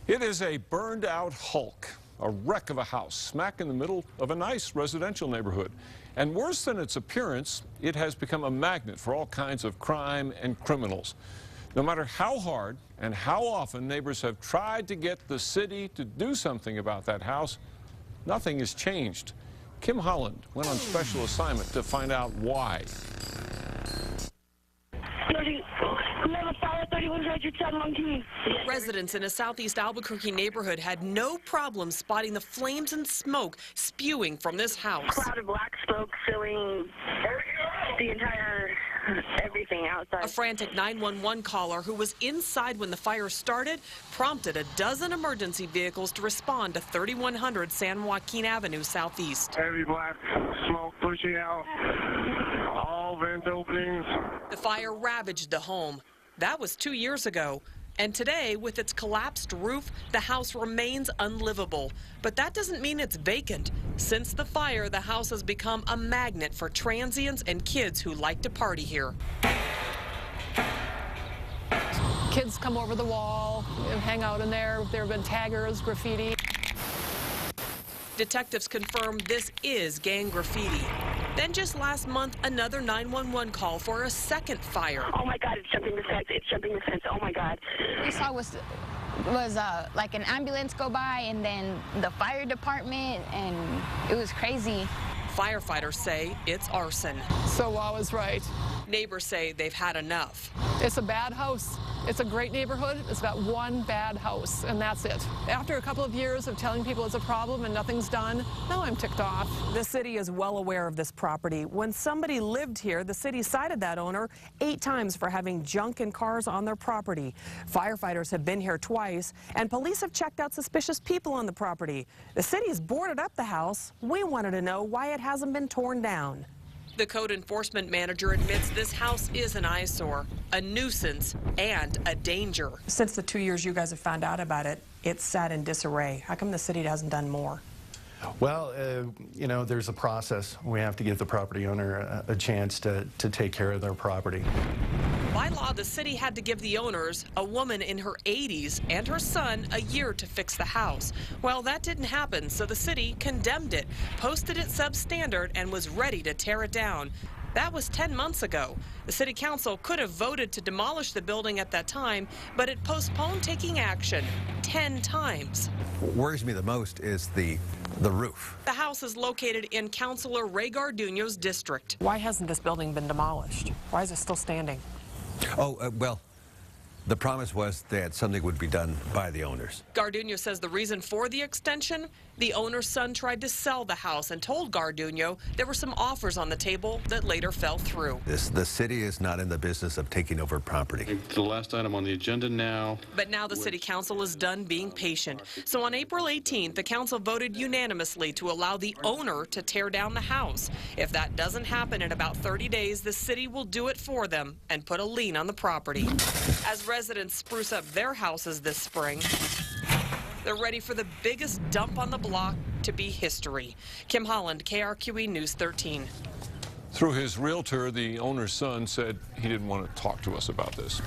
It is a burned out hulk, a wreck of a house, smack in the middle of a nice residential neighborhood. And worse than its appearance, it has become a magnet for all kinds of crime and criminals. No matter how hard and how often neighbors have tried to get the city to do something about that house, nothing has changed. Kim Holland went on special assignment to find out why. Residents in a southeast Albuquerque neighborhood had no problem spotting the flames and smoke spewing from this house. Cloud of black smoke filling the entire everything outside. A frantic 911 caller who was inside when the fire started prompted a dozen emergency vehicles to respond to 3100 San Joaquin Avenue Southeast. Heavy black smoke pushing out all vent openings. The fire ravaged the home. That was 2 years ago. And today, with its collapsed roof, the house remains unlivable. But that doesn't mean it's vacant. Since the fire, the house has become a magnet for transients and kids who like to party here. Kids come over the wall and hang out in there. There have been taggers, graffiti. Detectives confirm this is gang graffiti. Then just last month, another 911 call for a second fire. Oh my God, it's jumping the fence, it's jumping the fence, oh my God. We saw was like an ambulance go by and then the fire department, and it was crazy. Firefighters say it's arson. So Law was right. Neighbors say they've had enough. It's a bad house. It's a great neighborhood. It's got one bad house, and that's it. After a couple of years of telling people it's a problem and nothing's done, now I'm ticked off. The city is well aware of this property. When somebody lived here, the city cited that owner 8 times for having junk and cars on their property. Firefighters have been here twice, and police have checked out suspicious people on the property. The city has boarded up the house. We wanted to know why it hasn't been torn down. The code enforcement manager admits this house is an eyesore, a nuisance, and a danger. Since the 2 years you guys have found out about it, it's sat in disarray. How come the city hasn't done more? Well, you know, there's a process. We have to give the property owner a chance to take care of their property. By law, the city had to give the owners, a woman in her 80s and her son, a year to fix the house. Well, that didn't happen, so the city condemned it, posted it substandard, and was ready to tear it down. That was 10 months ago. The city council could have voted to demolish the building at that time, but it postponed taking action 10 times. What worries me the most is the roof. The house is located in Councilor Ray Garduno's district. Why hasn't this building been demolished? Why is it still standing? Oh, well, the promise was that something would be done by the owners. Garduno says the reason for the extension, the owner's son tried to sell the house and told Garduno there were some offers on the table that later fell through. The city is not in the business of taking over property. The last item on the agenda now. But now the city council is done being patient. So on April 18th, the council voted unanimously to allow the owner to tear down the house. If that doesn't happen in about 30 days, the city will do it for them and put a lien on the property. As residents spruce up their houses this spring, they're ready for the biggest dump on the block to be history. Kim Holland, KRQE News 13. Through his realtor, the owner's son said he didn't want to talk to us about this.